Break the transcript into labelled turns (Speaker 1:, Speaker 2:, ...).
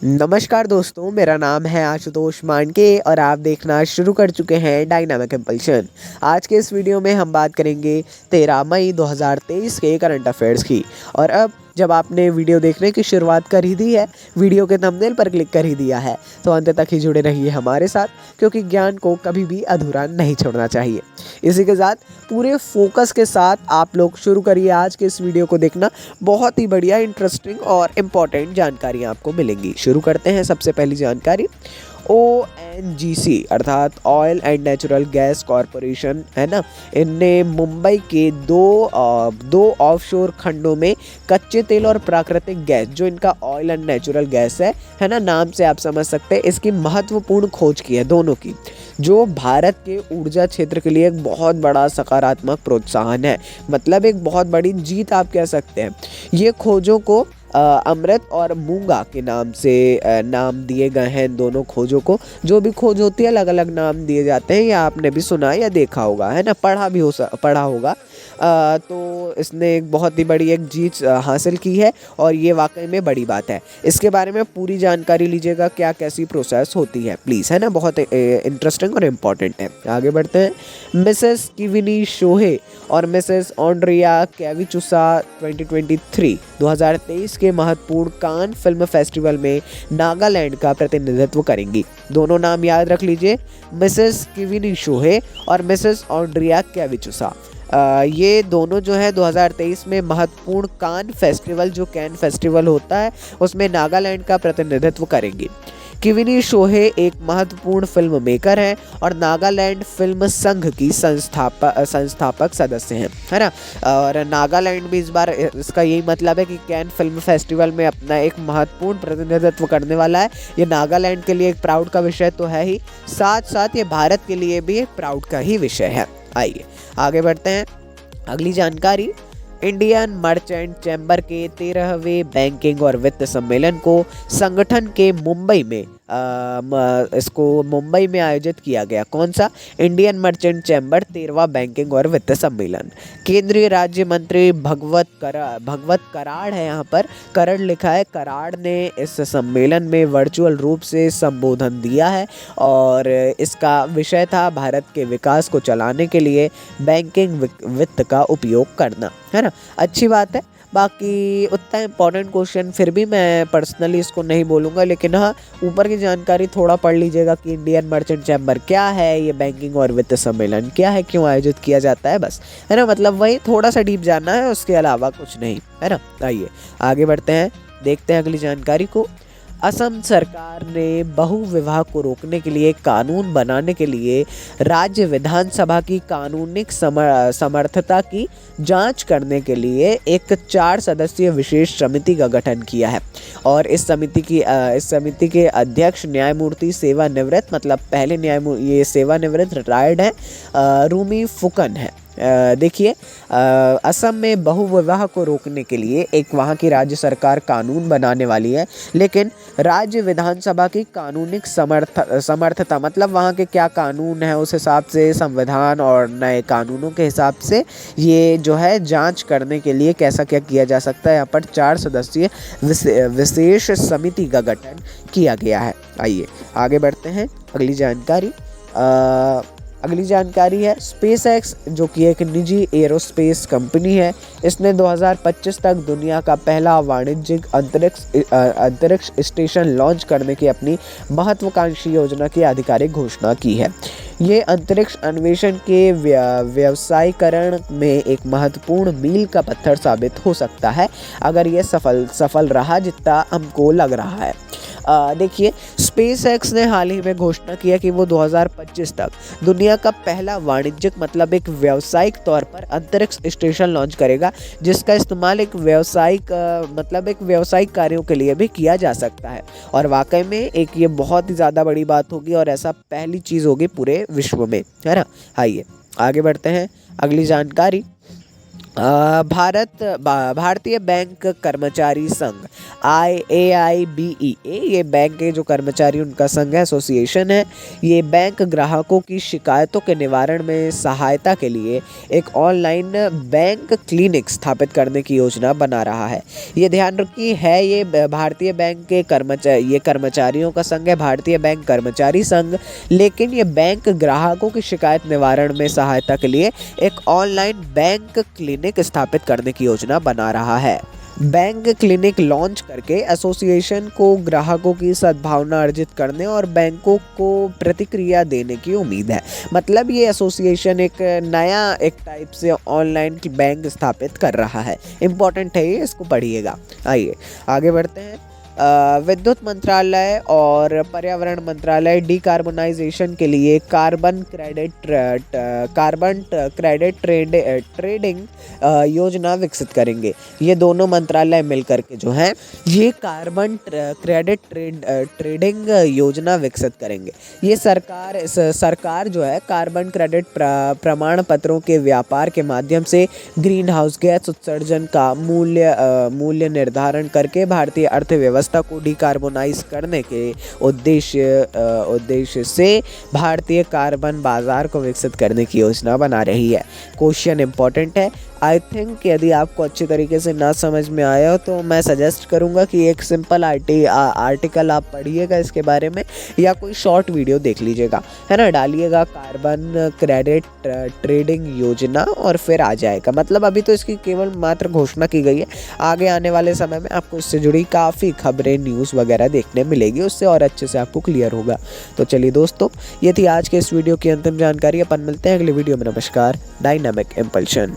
Speaker 1: नमस्कार दोस्तों, मेरा नाम है आशुतोष मांडके और आप देखना शुरू कर चुके हैं डायनामिक इम्पल्शन। आज के इस वीडियो में हम बात करेंगे 13 मई 2023 के करंट अफेयर्स की। और अब जब आपने वीडियो देखने की शुरुआत कर ही दी है, वीडियो के थंबनेल पर क्लिक कर ही दिया है, तो अंत तक ही जुड़े रहिए हमारे साथ, क्योंकि ज्ञान को कभी भी अधूरा नहीं छोड़ना चाहिए। इसी के साथ पूरे फोकस के साथ आप लोग शुरू करिए आज के इस वीडियो को देखना। बहुत ही बढ़िया, इंटरेस्टिंग और इम्पॉर्टेंट जानकारी आपको मिलेंगी। शुरू करते हैं। सबसे पहली जानकारी, ONGC अर्थात oil and natural gas corporation है ना, इनने मुंबई के दो ऑफशोर खंडों में कच्चे तेल और प्राकृतिक गैस, जो इनका ऑयल एंड नेचुरल गैस है ना, नाम से आप समझ सकते हैं, इसकी महत्वपूर्ण खोज की है, दोनों की, जो भारत के ऊर्जा क्षेत्र के लिए एक बहुत बड़ा सकारात्मक प्रोत्साहन है। मतलब एक बहुत बड़ी जीत आप कह सकते हैं। ये खोजों को अमृत और मूंगा के नाम से नाम दिए गए हैं। इन दोनों खोजों को, जो भी खोज होती है, अलग अलग नाम दिए जाते हैं। या आपने भी सुना या देखा होगा, है ना, पढ़ा होगा। तो इसने एक बहुत ही बड़ी एक जीत हासिल की है और ये वाकई में बड़ी बात है। इसके बारे में पूरी जानकारी लीजिएगा, क्या कैसी प्रोसेस होती है प्लीज़, है ना, बहुत इंटरेस्टिंग और इम्पॉर्टेंट है। आगे बढ़ते हैं। मिसेस किविनी शोहे और मिसेस ऑन्ड्रिया कैविचुसा 2023 के महत्वपूर्ण कान फिल्म फेस्टिवल में नागालैंड का प्रतिनिधित्व करेंगी। दोनों नाम याद रख लीजिए, मिसेस किविनी शोहे और मिसेस ऑन्ड्रिया कैविचुसा। ये दोनों जो है 2023 में महत्वपूर्ण कान फेस्टिवल, जो कैन फेस्टिवल होता है, उसमें नागालैंड का प्रतिनिधित्व करेंगी। किविनी शोहे एक महत्वपूर्ण फिल्म मेकर है और नागालैंड फिल्म संघ की संस्थापक सदस्य हैं, है ना। और नागालैंड भी इस बार, इसका यही मतलब है कि कैन फिल्म फेस्टिवल में अपना एक महत्वपूर्ण प्रतिनिधित्व करने वाला है। ये नागालैंड के लिए एक प्राउड का विषय तो है ही, साथ साथ ये भारत के लिए भी एक प्राउड का ही विषय है। आइए आगे बढ़ते हैं। अगली जानकारी, इंडियन मर्चेंट चैम्बर के 13वें बैंकिंग और वित्त सम्मेलन को संगठन के इसको मुंबई में आयोजित किया गया। कौन सा? इंडियन मर्चेंट चैम्बर 13वां बैंकिंग और वित्त सम्मेलन। केंद्रीय राज्य मंत्री भगवत कराड़ है, यहाँ पर करड़ लिखा है, कराड़ ने इस सम्मेलन में वर्चुअल रूप से संबोधन दिया है और इसका विषय था भारत के विकास को चलाने के लिए बैंकिंग वित्त का उपयोग करना, है ना। अच्छी बात है। बाकी उतना इम्पोर्टेंट क्वेश्चन फिर भी मैं पर्सनली इसको नहीं बोलूँगा, लेकिन हाँ, ऊपर की जानकारी थोड़ा पढ़ लीजिएगा कि इंडियन मर्चेंट चैम्बर क्या है, ये बैंकिंग और वित्त सम्मेलन क्या है, क्यों आयोजित किया जाता है, बस, है ना। मतलब वही थोड़ा सा डीप जानना है, उसके अलावा कुछ नहीं, है ना। आइए आगे बढ़ते हैं, देखते हैं अगली जानकारी को। असम सरकार ने बहु विवाह को रोकने के लिए कानून बनाने के लिए राज्य विधानसभा की कानूनिक समर्थता की जांच करने के लिए एक 4 सदस्यीय विशेष समिति का गठन किया है। और इस समिति के अध्यक्ष न्यायमूर्ति सेवानिवृत्त, मतलब पहले ये सेवानिवृत्त रिटायर्ड हैं, रूमी फुकन है। देखिए, असम में बहु विवाह को रोकने के लिए एक वहाँ की राज्य सरकार कानून बनाने वाली है, लेकिन राज्य विधानसभा की कानूनिक समर्थता, मतलब वहाँ के क्या कानून है उस हिसाब से, संविधान और नए कानूनों के हिसाब से ये जो है जांच करने के लिए कैसा क्या किया जा सकता है। यहाँ पर 4 सदस्यीय विशेष समिति का गठन किया गया है। आइए आगे बढ़ते हैं। अगली जानकारी है स्पेस एक्स, जो कि एक निजी एरोस्पेस कंपनी है। इसने 2025 तक दुनिया का पहला वाणिज्यिक अंतरिक्ष स्टेशन लॉन्च करने की अपनी महत्वाकांक्षी योजना की आधिकारिक घोषणा की है। ये अंतरिक्ष अन्वेषण के व्यवसायीकरण में एक महत्वपूर्ण मील का पत्थर साबित हो सकता है, अगर ये सफल रहा, जितना हमको लग रहा है। देखिए, स्पेस एक्स ने हाल ही में घोषणा किया कि वो 2025 तक दुनिया का पहला वाणिज्यिक, मतलब एक व्यावसायिक तौर पर अंतरिक्ष स्टेशन लॉन्च करेगा, जिसका इस्तेमाल एक व्यावसायिक कार्यों के लिए भी किया जा सकता है। और वाकई में एक ये बहुत ही ज़्यादा बड़ी बात होगी और ऐसा पहली चीज़ होगी पूरे विश्व में, है ना। आइए आगे बढ़ते हैं। अगली जानकारी, भारतीय बैंक कर्मचारी संघ AIBEA, ये बैंक के जो कर्मचारी उनका संघ है, एसोसिएशन है। ये बैंक ग्राहकों की शिकायतों के निवारण में सहायता के लिए एक ऑनलाइन बैंक क्लिनिक स्थापित करने की योजना बना रहा है। ये ध्यान रखिए, है ये भारतीय बैंक के कर्मचारियों का संघ है, भारतीय बैंक कर्मचारी संघ, लेकिन ये बैंक ग्राहकों की शिकायत निवारण में सहायता के लिए एक ऑनलाइन बैंक क्लिनिक स्थापित करने की योजना बना रहा है। बैंक क्लिनिक लॉन्च करके एसोसिएशन को ग्राहकों की सद्भावना अर्जित करने और बैंकों को प्रतिक्रिया देने की उम्मीद है। मतलब ये एसोसिएशन एक नया एक टाइप से ऑनलाइन बैंक स्थापित कर रहा है। इम्पोर्टेंट है ये, इसको पढ़िएगा। आइए आगे बढ़ते हैं। विद्युत मंत्रालय और पर्यावरण मंत्रालय डिकार्बोनाइजेशन के लिए कार्बन क्रेडिट ट्रेडिंग योजना विकसित करेंगे। ये दोनों मंत्रालय मिलकर के जो है ये कार्बन क्रेडिट ट्रेडिंग योजना विकसित करेंगे। ये सरकार जो है कार्बन क्रेडिट प्रमाण पत्रों के व्यापार के माध्यम से ग्रीन हाउस गैस उत्सर्जन का मूल्य निर्धारण करके भारतीय अर्थव्यवस्था को डिकार्बोनाइज करने के उद्देश्य से भारतीय कार्बन बाजार को विकसित करने की योजना बना रही है। क्वेश्चन इंपॉर्टेंट है। आई थिंक यदि आपको अच्छी तरीके से ना समझ में आया हो तो मैं सजेस्ट करूंगा कि एक सिंपल आर्टिकल आप पढ़िएगा इसके बारे में, या कोई शॉर्ट वीडियो देख लीजिएगा, है ना, डालिएगा कार्बन क्रेडिट ट्रेडिंग योजना और फिर आ जाएगा। मतलब अभी तो इसकी केवल मात्र घोषणा की गई है, आगे आने वाले समय में आपको इससे जुड़ी काफ़ी खबरें, न्यूज़ वगैरह देखने मिलेगी, उससे और अच्छे से आपको क्लियर होगा। तो चलिए दोस्तों, ये थी आज के इस वीडियो की अंतिम जानकारी। अपन मिलते हैं अगले वीडियो में। नमस्कार। Dynamic impulsion.